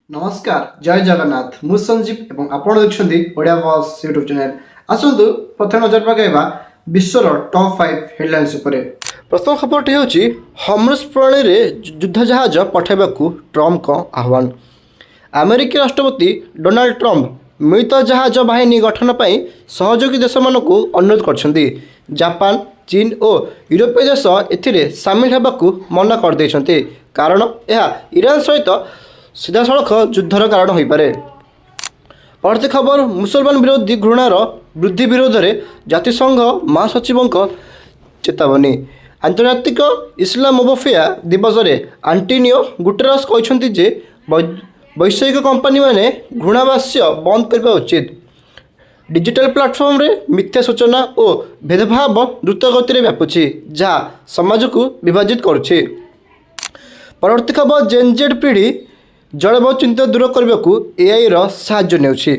नमस्कार जय जगन्नाथ मु संजीव एवं आपण देखुछन्ती ओडिया बॉस यूट्यूब चैनल आसंतु प्रथम नजर पकाइबा विश्वर टॉप 5 हेडलाइंस उपरे। प्रथम खबरटी होची हॉर्मुज प्रणाली रे युद्ध जहाज पठाइबाकू ट्रम्प को आह्वान। अमेरिकी राष्ट्रपति डोनाल्ड ट्रम्प मिलित जहाज बाहिनी गठन पई सहयोगी देश मानकू अनुरोध करछन्ती। जापान चीन और यूरोपीय देश एथिरे सामिल हेबाकू मना कर दैछन्ती कारण यह ईरान सहित सीधा सड़क युद्धर कारण हो पारे। परवर्ती खबर मुसलमान विरोधी घृणार वृद्धि विरोध में जातिसंघ महासचिव चेतावनी। आंतर्जातिक इस्लामोफोबिया दिवस में आंटोनियो गुटेरस कहते जे वैश्विक कंपानी माने घृणाभाष्य बंद करने उचित। डिजिटल प्लाटफर्म रे मिथ्या सूचना और भेदभाव द्रुत गति व्यापुची जहाँ समाज को विभाजित करुच्छे। परवर्ती खबर जेनजेड पीढ़ी जलवायु चिंता दूर करने को एआई साहाय्य नेउछि।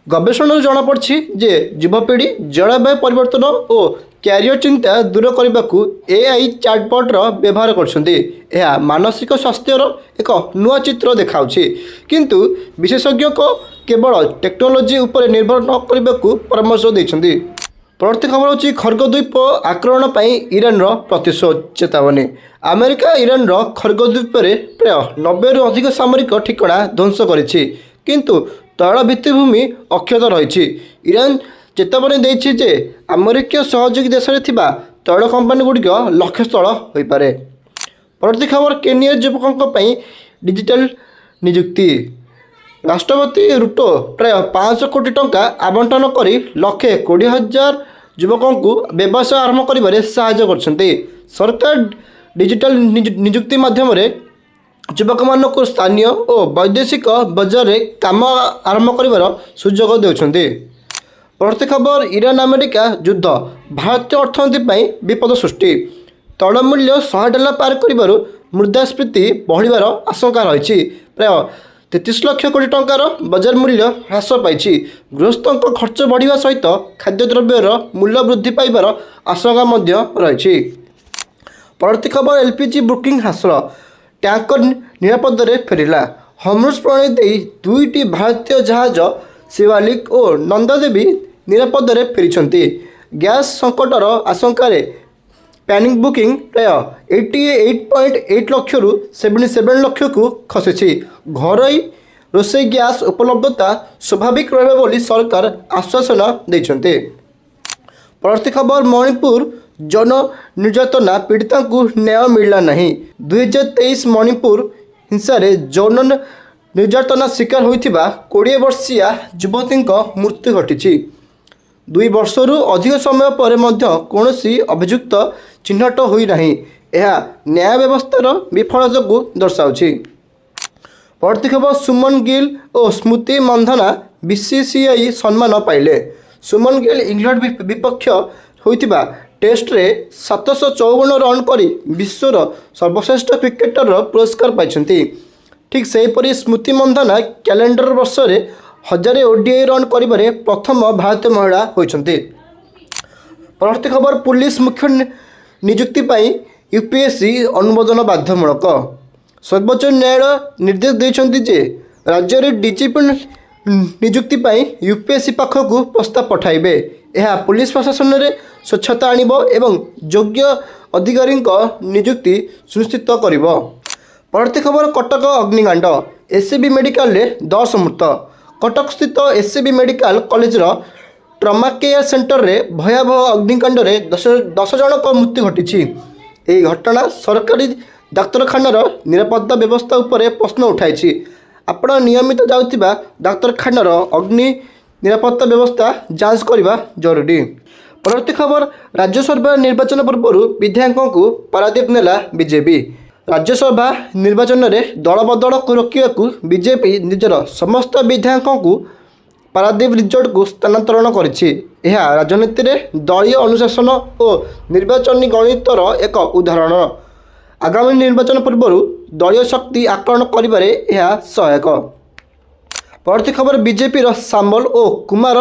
गवेषणा जनापड़ी जे युवपीढ़ी जलवायु परिवर्तन और क्यारियर चिंता दूर करने को एआई चैटबॉट व्यवहार कर मानसिक स्वास्थ्यर एक नुआ चित्र देखाउछि किंतु विशेषज्ञ को केवल टेक्नोलोजी उपर निर्भर न करने को परामर्श देइछन्ति। परवर्ती खबर होची खर्गद्वीप आक्रमण पर ईरान प्रतिशोध चेतावनी। अमेरिका ईरान खर्गद्वीप प्राय 90 रु अधिक सामरिक ठिकाना ध्वंस करिछि किंतु तैल भित्तिभूमि अक्षत रही। ईरान चेतावनी देछि जे अमेरिकीय सहयोगी देश में थिबा तैल कंपानी गुड़िक लक्ष्यस्थल हो पारे। परवर्ती खबर केनिया युवकों डिजिटल नियुक्ति। राष्ट्रपति रुटो प्राय 500 कोटी टंका आवंटन कर 1,20,000 युवकों को व्यवसाय आरंभ कर साहाय्य करछन्ते। सरकार डिजिटल नियुक्ति माध्यम युवक मानक स्थानीय और वैदेशिक बजार में काम आरंभ कर सुजोग देउछन्ते। परवर्ती खबर ईरान अमेरिका युद्ध भारतीय अर्थनीति विपद सृष्टि। तैल मूल्य $100 पार कर मुद्रास्फीति बढ़िबार आशंका रही। प्राय 33 लाख कोटी टंकार बजार मूल्य ह्रास पाई। गृहस्थों खर्च बढ़िया सहित खाद्यद्रव्यर मूल्य वृद्धि पाइबार आशंका रही। परवर्ती खबर एलपीजी बुकिंग ह्रास। टैंकर निरापद फेरिला। हॉर्मुज प्रणाली दे दुईटी भारतीय जहाज शिवालिक और नंदादेवी निरापद फेरी। गैस संकटर आशंका पैनिक बुकिंग प्राय 88.8 लाख रु 77 लाख को खसी। घरोई रोषे गैस उपलब्धता स्वाभाविक रही सरकार आश्वासन देते। परवर्ती खबर मणिपुर जन निर्यातना पीड़िता को न्याय मिलला नहीं। 2023 मणिपुर हिंसा जौन निर्यातना शिकार होइथिबा 20 वर्षीय युवती मृत्यु घटी। 2 वर्षरु अधिक समय पर कौनसी अभियुक्त चिन्हट होई नहीं। यह न्याय व्यवस्थार विफलता को दर्शाउछि। परवर्ती खबर सुमन गिल और स्मृति मंधाना बीसीसीआई सम्मान पाइले। सुमन गिल इंग्लैंड विपक्ष होइतिबा टेस्ट रे 754 रन कर विश्वर सर्वश्रेष्ठ क्रिकेटर पुरस्कार पाइछन्ति। ठीक सेहीपरि स्मृति मंधाना कैलेंडर वर्ष रे 1000 ओडीआई रन करिबारे प्रथम भारतीय महिला होइछन्ति। परवर्ती खबर पुलिस मुख्य नियुक्ति पाई यूपीएससी अनुमोदन बाध्यतामूलक। सर्वोच्च न्यायालय निर्देश देइछन्ति जे राज्य रे डीजीपी नियुक्ति पाई यूपीएससी पाखक प्रस्ताव पठाइबे। यह पुलिस प्रशासन में स्वच्छता आनिबो एवं योग्य अधिकारी नियुक्ति सुनिश्चित करिबो। परवर्ती खबर कटक अग्निकांड। एससीबी मेडिकल रे 10 मृत। कटक स्थित SCB medical college trauma care centre रे भयावह अग्निकांड रे 10 जन मृत्यु घटी। यह घटना सरकारी डाक्तरखानार निरापत्ता व्यवस्था उपर प्रश्न उठाई। आपण नियमित जाउथिबा डाक्तरखानार अग्नि निरापत्ता व्यवस्था जांच करने जरूरी। परवर्ती खबर राज्यसभा निर्वाचन पूर्व विधायकों को पारादीप नेला बीजेपी। राज्यसभा निर्वाचन में दलबदल को रोकने बीजेपी निजर समस्त विधायकों को पारादीप रिजोर्ट को स्थानांतरण करिछि। यह राजनीति में दलीय अनुशासन और निर्वाचन गणितर एक उदाहरण। आगामी निर्वाचन पूर्व दलीय शक्ति आकलन करिबारे यह सहायक। परवर्ती खबर बीजेपी सामल और कुमार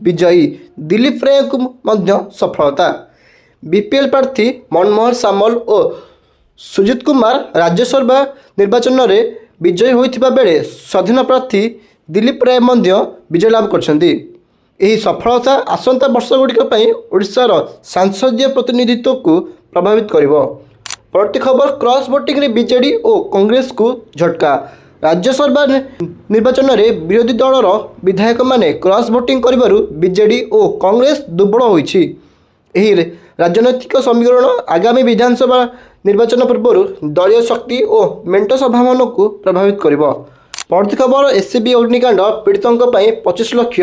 विजयी। दिलीप राय को मध्य सफलता। बीपीएल प्रार्थी मनमोहन सामल और सुजीत कुमार राज्यसभा निर्वाचन में ବିଜୟୀ ହୋଇଥିବା ବେଳେ ସ୍ୱାଧୀନ ପ୍ରାର୍ଥୀ ଦିଲ୍ଲୀପ ରାୟ ମଧ୍ୟ ବିଜୟ ଲାଭ କରିଛନ୍ତି। ଏହି ସଫଳତା ଆସନ୍ତା ବର୍ଷଗୁଡ଼ିକ ପାଇଁ ଓଡ଼ିଶାର ସାଂସଦୀୟ ପ୍ରତିନିଧିତ୍ୱକୁ ପ୍ରଭାବିତ କରିବ। ପରବର୍ତ୍ତୀ ଖବର, କ୍ରସ୍ ଭୋଟିଂରେ ବିଜେଡି ଓ କଂଗ୍ରେସକୁ ଝଟକା। ରାଜ୍ୟସଭା ନିର୍ବାଚନରେ ବିରୋଧୀ ଦଳର ବିଧାୟକମାନେ କ୍ରସ୍ ଭୋଟିଂ କରିବାରୁ ବିଜେଡି ଓ କଂଗ୍ରେସ ଦୁର୍ବଳ ହୋଇଛି। ଏହି ରାଜନୈତିକ ସମୀକରଣ ଆଗାମୀ ବିଧାନସଭା ନିର୍ବାଚନ ପୂର୍ବରୁ ଦଳୀୟ ଶକ୍ତି ଓ ମେଣ୍ଟ ସଭାମାନଙ୍କୁ ପ୍ରଭାବିତ କରିବ। ପରବର୍ତ୍ତୀ ଖବର, ଏସ୍ସିବି ଅଗ୍ନିକାଣ୍ଡ ପୀଡ଼ିତଙ୍କ ପାଇଁ 25 ଲକ୍ଷ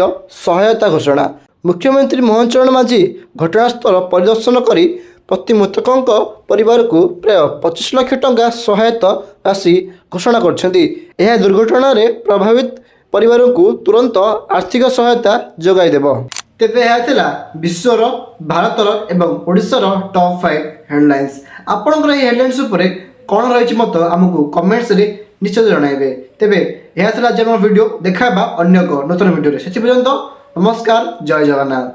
ସହାୟତା ଘୋଷଣା। ମୁଖ୍ୟମନ୍ତ୍ରୀ ମୋହନ ଚରଣ ମାଝୀ ଘଟଣାସ୍ଥଳ ପରିଦର୍ଶନ କରି ପ୍ରତି ମୃତକଙ୍କ ପରିବାରକୁ ପ୍ରାୟ 25 ଲକ୍ଷ ଟଙ୍କା ସହାୟତା ରାଶି ଘୋଷଣା କରିଛନ୍ତି। ଏହା ଦୁର୍ଘଟଣାରେ ପ୍ରଭାବିତ ପରିବାରଙ୍କୁ ତୁରନ୍ତ ଆର୍ଥିକ ସହାୟତା ଯୋଗାଇ ଦେବ। ତେବେ ଏହା ଥିଲା ବିଶ୍ୱର, ଭାରତର ଏବଂ ଓଡ଼ିଶାର ଟପ୍ 5 ହେଡ଼ଲାଇନ୍ସ। ଆପଣଙ୍କର ଏହି ହେଡ଼ଲାଇନ୍ସ ଉପରେ କ'ଣ ରହିଛି ମତ ଆମକୁ କମେଣ୍ଟସରେ ନିଶ୍ଚୟ ଜଣାଇବେ। ତେବେ ଏହା ଥିଲା ଆଜି ଆମର ଭିଡ଼ିଓ। ଦେଖା ହେବା ଅନ୍ୟ ଏକ ନୂତନ ଭିଡ଼ିଓରେ। ସେଥି ପର୍ଯ୍ୟନ୍ତ ନମସ୍କାର, ଜୟ ଜଗନ୍ନାଥ।